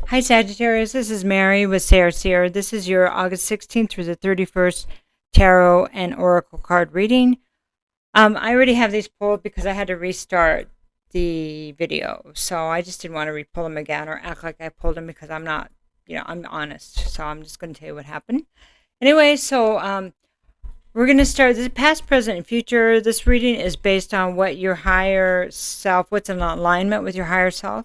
Hi Sagittarius, this is Mary with Sayre. This is your August 16th through the 31st Tarot and Oracle card reading. I already have these pulled because I had to restart the video. So I just didn't want to re-pull them again or act like I pulled them because I'm not, I'm honest. So I'm just going to tell you what happened. Anyway, so we're going to start this past, present, and future. This reading is based on what your higher self, what's in alignment with your higher self.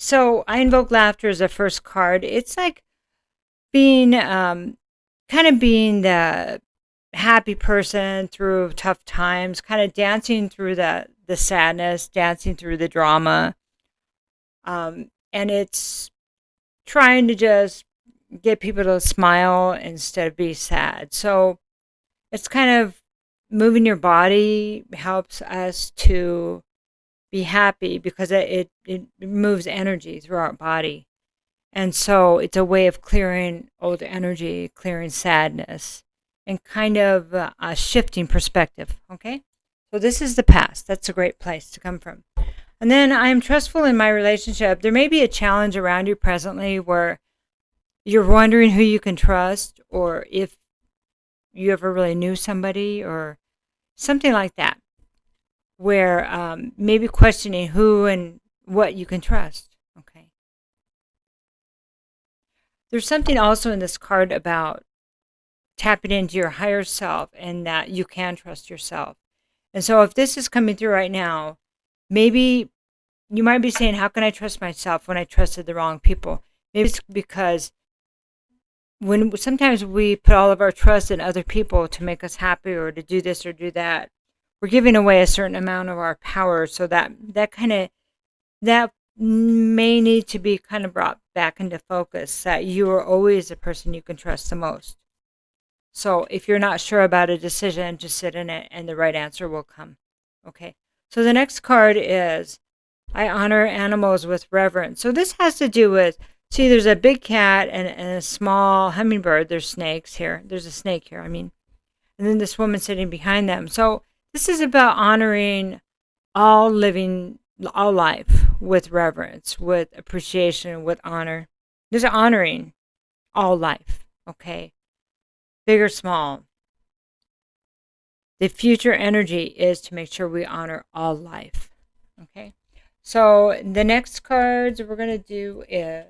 So I invoke laughter as the first card. It's like being, kind of being the happy person through tough times, kind of dancing through the sadness, dancing through the drama. And it's trying to just get people to smile instead of be sad. So it's kind of moving your body helps us to be happy because it moves energy through our body. And so it's a way of clearing old energy, clearing sadness, and kind of a shifting perspective. Okay? So this is the past. That's a great place to come from. And then I am trustful in my relationship. There may be a challenge around you presently where you're wondering who you can trust or if you ever really knew somebody or something like that, where maybe questioning who and what you can trust. Okay. There's something also in this card about tapping into your higher self and that you can trust yourself. And so if this is coming through right now, maybe you might be saying, how can I trust myself when I trusted the wrong people? Maybe it's because when sometimes we put all of our trust in other people to make us happy or to do this or do that, we're giving away a certain amount of our power. So that may need to be kind of brought back into focus, that you are always the person you can trust the most. So if you're not sure about a decision, just sit in it and the right answer will come. Okay. So the next card is I honor animals with reverence. So this has to do with, see, there's a big cat and a small hummingbird. There's snakes here. There's a snake here, and then this woman sitting behind them. So this is about honoring all life with reverence, with appreciation, with honor. There's honoring all life, okay? Big or small. The future energy is to make sure we honor all life, okay? So the next cards we're going to do is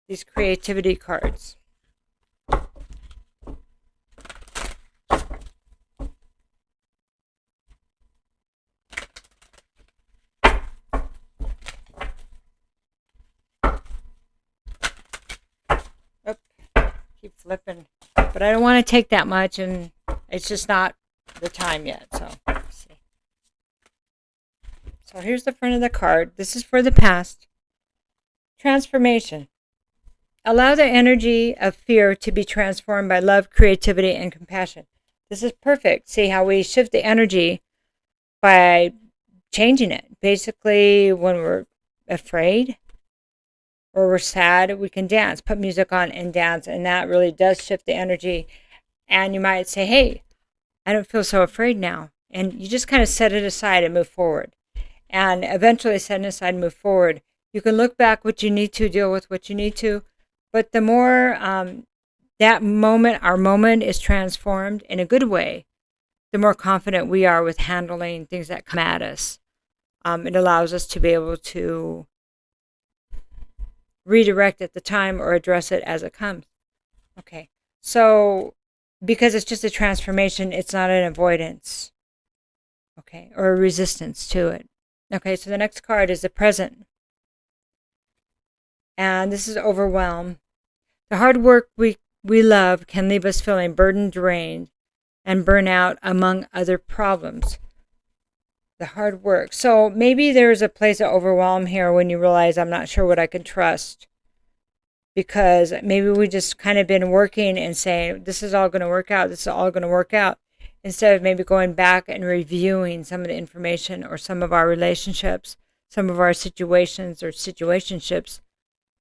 these creativity cards. Keep flipping, but I don't want to take that much, and it's just not the time yet. So let's see. So here's the front of the card. This is for the past. Transformation. Allow the energy of fear to be transformed by love, creativity, and compassion. This is perfect. See how we shift the energy by changing it. Basically, when we're afraid or we're sad, we can dance, put music on and dance, and that really does shift the energy. And you might say, hey, I don't feel so afraid now. And you just kind of set it aside and move forward. And eventually setting aside and move forward. You can look back what you need to, deal with what you need to. But the more that moment, our moment is transformed in a good way, the more confident we are with handling things that come at us. It allows us to be able to redirect at the time or address it as it comes. Okay, so because it's just a transformation, it's not an avoidance, okay, or a resistance to it. Okay, so the next card is the present. And this is overwhelm. The hard work we love can leave us feeling burdened, drained, and burn out, among other problems. The hard work. So maybe there's a place of overwhelm here when you realize I'm not sure what I can trust. Because maybe we just kind of been working and saying, this is all going to work out. This is all going to work out. Instead of maybe going back and reviewing some of the information or some of our relationships, some of our situations or situationships.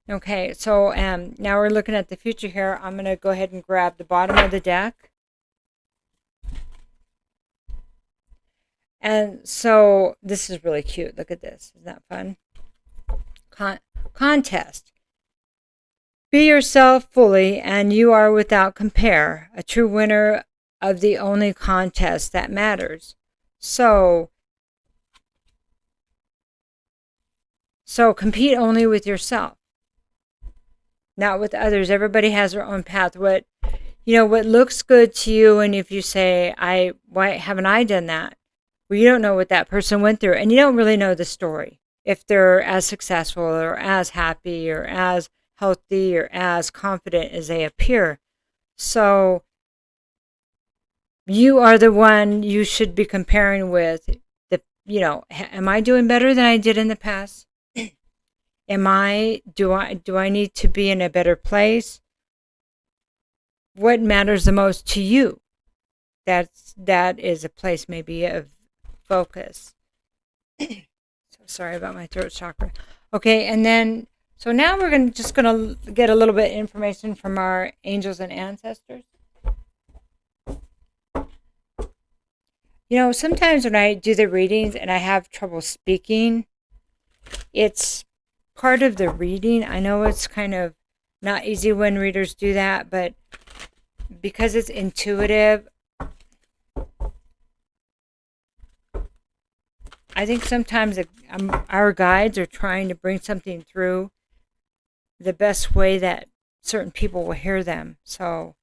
Okay, so now we're looking at the future here. I'm going to go ahead and grab the bottom of the deck. And so this is really cute. Look at this. Isn't that fun? Contest. Be yourself fully, and you are without compare, a true winner of the only contest that matters. So compete only with yourself, not with others. Everybody has their own path. What looks good to you, and if you say, why haven't I done that? Well, you don't know what that person went through, and you don't really know the story. If they're as successful or as happy or as healthy or as confident as they appear. So you are the one you should be comparing with. Am I doing better than I did in the past? Do I need to be in a better place? What matters the most to you? That is a place maybe of focus. So sorry about my throat chakra. Okay, and then so now we're just gonna get a little bit of information from our angels and ancestors. Sometimes when I do the readings and I have trouble speaking, it's part of the reading. I know it's kind of not easy when readers do that, but because it's intuitive, I think sometimes our guides are trying to bring something through the best way that certain people will hear them. So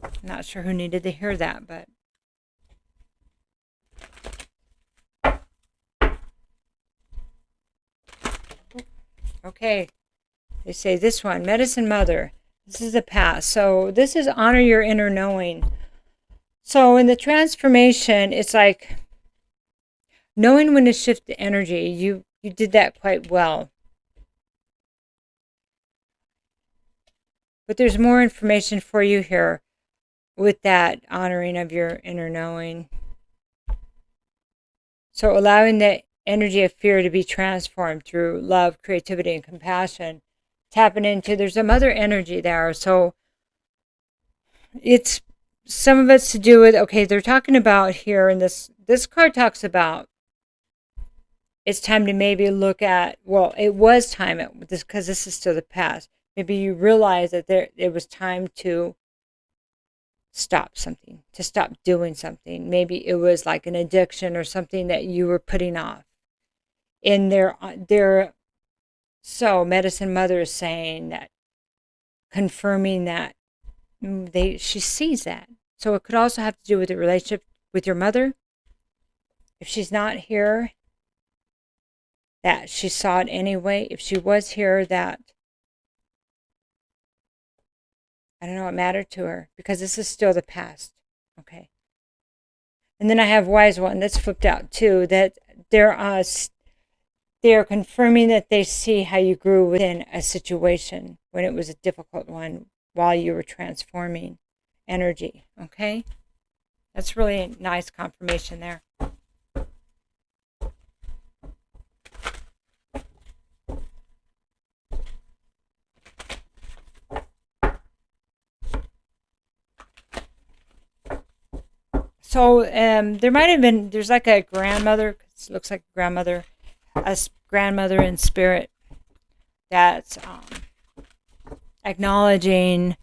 I'm not sure who needed to hear that, but okay. They say this one, Medicine Mother. This is the past. So this is honor your inner knowing. So in the transformation, it's like knowing when to shift the energy. You did that quite well. But there's more information for you here with that honoring of your inner knowing. So allowing the energy of fear to be transformed through love, creativity, and compassion. Tapping into, there's a mother energy there. So it's some of it's to do with, okay, they're talking about here, and this card talks about it's time to maybe look at, well, it was time at this, because this is still the past. Maybe you realize that it was time to stop something, to stop doing something. Maybe it was like an addiction or something that you were putting off. So Medicine Mother is saying that, confirming that she sees that. So it could also have to do with the relationship with your mother. If she's not here, that she saw it anyway. If she was here, that, I don't know, it mattered to her, because this is still the past. Okay. And then I have Wise One that's flipped out too, that they are confirming that they see how you grew within a situation when it was a difficult one while you were transforming energy. Okay? That's really a nice confirmation there. So there might have been, there's like a grandmother, it looks like a grandmother in spirit that's acknowledging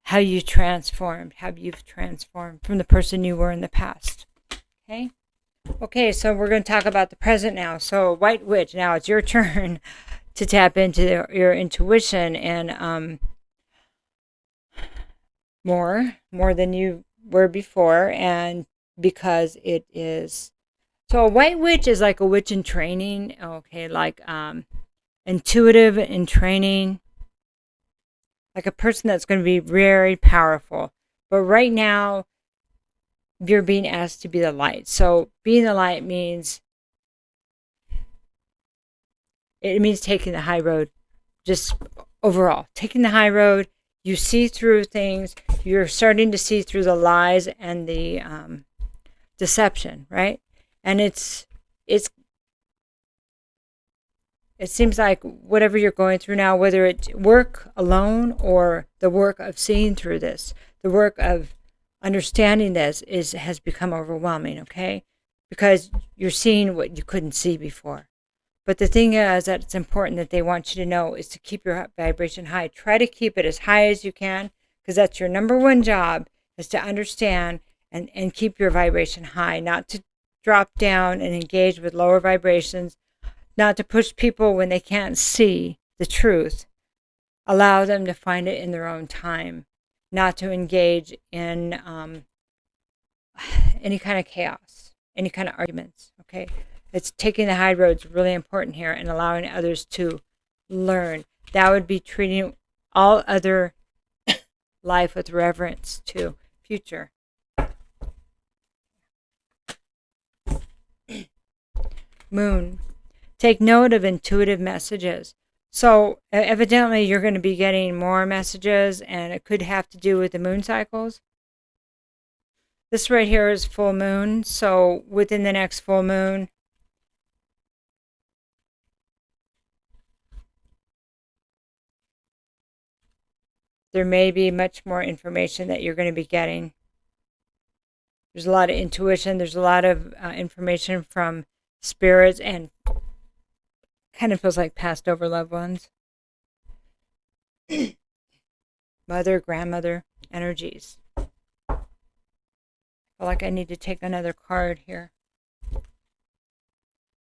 how you've transformed from the person you were in the past. Okay, so we're going to talk about the present now. So White Witch, now it's your turn to tap into your intuition and more than you were before, and because it is, so a White Witch is like a witch in training. Okay, like intuitive in training, like a person that's going to be very powerful. But right now you're being asked to be the light. So being the light means taking the high road. Just overall taking the high road. You see through things. You're starting to see through the lies and the deception, right? And it seems like whatever you're going through now, whether it's work alone or the work of seeing through this, the work of understanding this has become overwhelming, okay? Because you're seeing what you couldn't see before. But the thing is that it's important that they want you to know is to keep your vibration high. Try to keep it as high as you can, because that's your number one job, is to understand and keep your vibration high, not to drop down and engage with lower vibrations, not to push people when they can't see the truth. Allow them to find it in their own time, not to engage in any kind of chaos, any kind of arguments, okay? It's taking the high road is really important here, and allowing others to learn. That would be treating all other life with reverence to future. Moon. Take note of intuitive messages. So evidently you're going to be getting more messages, and it could have to do with the moon cycles. This right here is full moon. So within the next full moon, there may be much more information that you're going to be getting. There's a lot of intuition. There's a lot of information from spirits, and kind of feels like passed over loved ones. Mother, grandmother energies. I feel like I need to take another card here.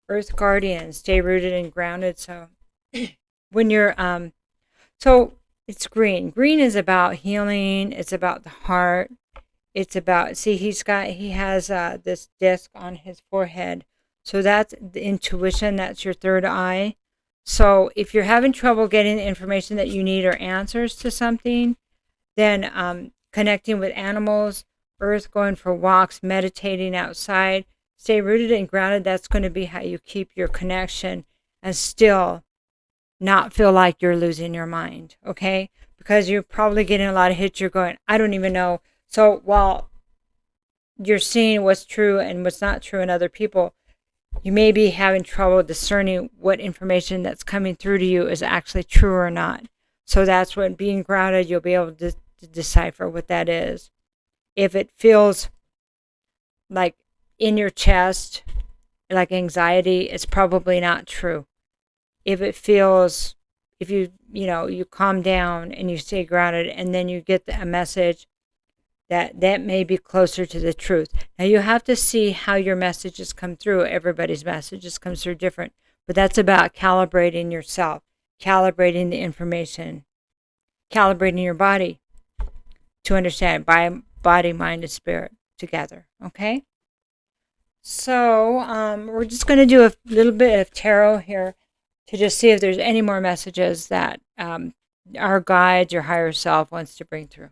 Earth Guardian, stay rooted and grounded. So when you're so it's green. Green is about healing. It's about the heart. It's about, see, he has this disc on his forehead. So that's the intuition. That's your third eye. So if you're having trouble getting the information that you need or answers to something, then connecting with animals, earth, going for walks, meditating outside, stay rooted and grounded. That's going to be how you keep your connection and still not feel like you're losing your mind, okay? Because you're probably getting a lot of hits. You're going, I don't even know. So while you're seeing what's true and what's not true in other people, you may be having trouble discerning what information that's coming through to you is actually true or not. So that's when being grounded, you'll be able to decipher what that is. If it feels like in your chest, like anxiety, it's probably not true. If it feels, if you calm down and you stay grounded, and then you get a message that may be closer to the truth. Now you have to see how your messages come through. Everybody's messages come through different, but that's about calibrating yourself, calibrating the information, calibrating your body to understand body, mind, and spirit together. Okay. So we're just going to do a little bit of tarot here to just see if there's any more messages that our guide, your higher self, wants to bring through.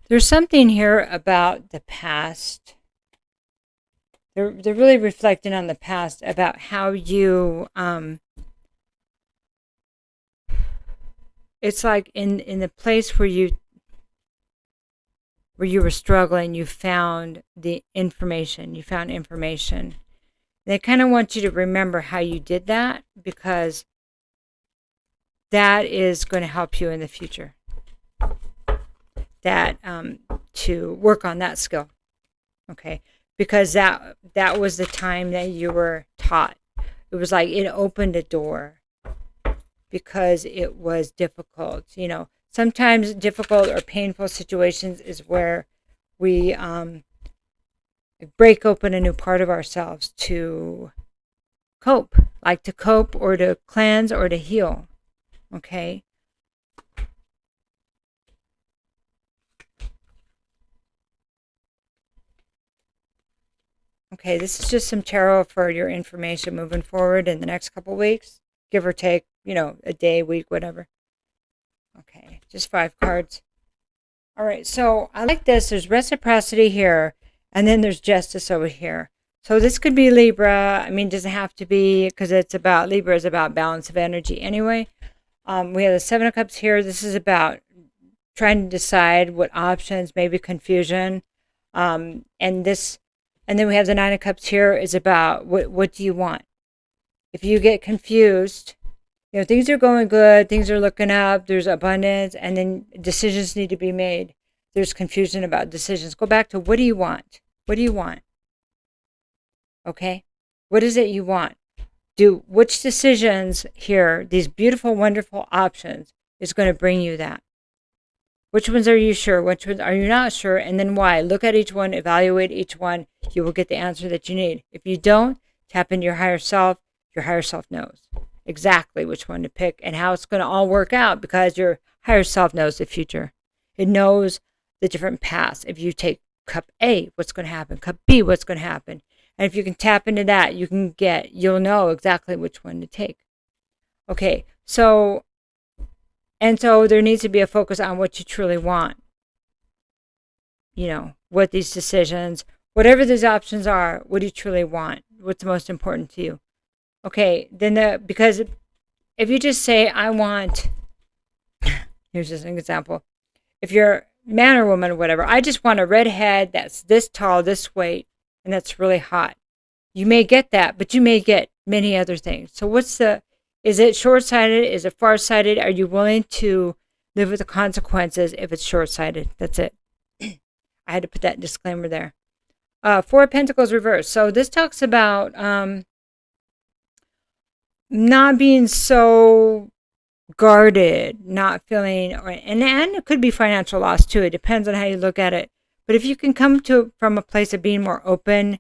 There's something here about the past. They're really reflecting on the past, about how you it's like in the place where you were struggling, you found the information. You found information. They kind of want you to remember how you did that, because that is going to help you in the future. That to work on that skill, okay? Because that was the time that you were taught. It was like it opened a door, because it was difficult. Sometimes difficult or painful situations is where we break open a new part of ourselves to cope, like to cope or to cleanse or to heal, okay? Okay, this is just some tarot for your information moving forward in the next couple weeks, give or take, a day, week, whatever. Okay, just 5 cards. All right, so I like this. There's reciprocity here, and then there's justice over here. So this could be Libra. I mean, doesn't have to be, because it's about Libra is about balance of energy anyway. We have the Seven of Cups here. This is about trying to decide what options, maybe confusion. And then we have the Nine of Cups here is about what do you want? If you get confused, things are going good, things are looking up, there's abundance, and then decisions need to be made. There's confusion about decisions. Go back to what do you want? What do you want? Okay? What is it you want? Which decisions here, these beautiful, wonderful options, is going to bring you that? Which ones are you sure? Which ones are you not sure? And then why? Look at each one, evaluate each one. You will get the answer that you need. If you don't, tap into your higher self. Your higher self knows exactly which one to pick and how it's going to all work out, because your higher self knows the future. It knows the different paths. If you take cup A, what's going to happen? Cup B, what's going to happen? And if you can tap into that, you'll know exactly which one to take. Okay, so there needs to be a focus on what you truly want. What these decisions, whatever these options are, what do you truly want? What's most important to you? Okay, then because if you just say, I want, here's just an example. If you're man or woman or whatever, I just want a redhead that's this tall, this weight, and that's really hot. You may get that, but you may get many other things. So is it short-sighted? Is it far-sighted? Are you willing to live with the consequences if it's short-sighted? That's it. I had to put that disclaimer there. Four of Pentacles reversed. So this talks about not being so guarded, not feeling, and it could be financial loss too. It depends on how you look at it. But if you can come from a place of being more open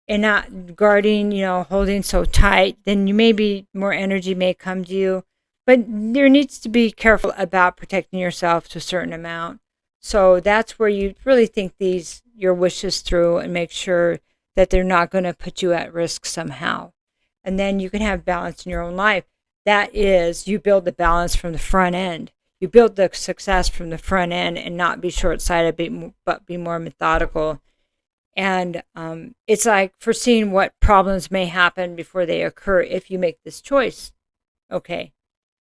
and not guarding, holding so tight, then more energy may come to you. But there needs to be careful about protecting yourself to a certain amount. So that's where you really think your wishes through and make sure that they're not going to put you at risk somehow. And then you can have balance in your own life. That is, you build the balance from the front end. You build the success from the front end and not be short-sighted, but be more methodical. And it's like foreseeing what problems may happen before they occur if you make this choice. Okay.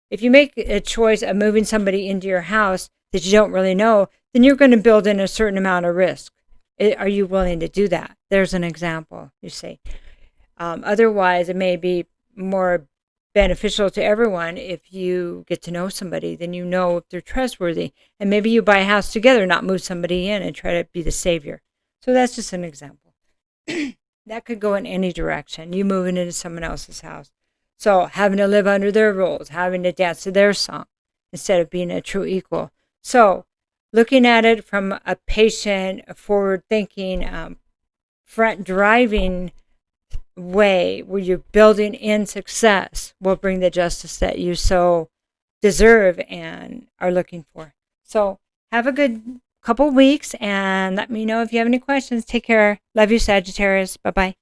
If you make a choice of moving somebody into your house that you don't really know, then you're going to build in a certain amount of risk. Are you willing to do that? There's an example, you say. Otherwise, it may be more beneficial to everyone if you get to know somebody, then you know if they're trustworthy. And maybe you buy a house together, not move somebody in and try to be the savior. So that's just an example. That could go in any direction. You moving into someone else's house. So having to live under their rules, having to dance to their song instead of being a true equal. So looking at it from a patient, forward-thinking, front-driving way where you're building in success will bring the justice that you so deserve and are looking for. So have a good couple weeks and let me know if you have any questions. Take care. Love you, Sagittarius. Bye-bye.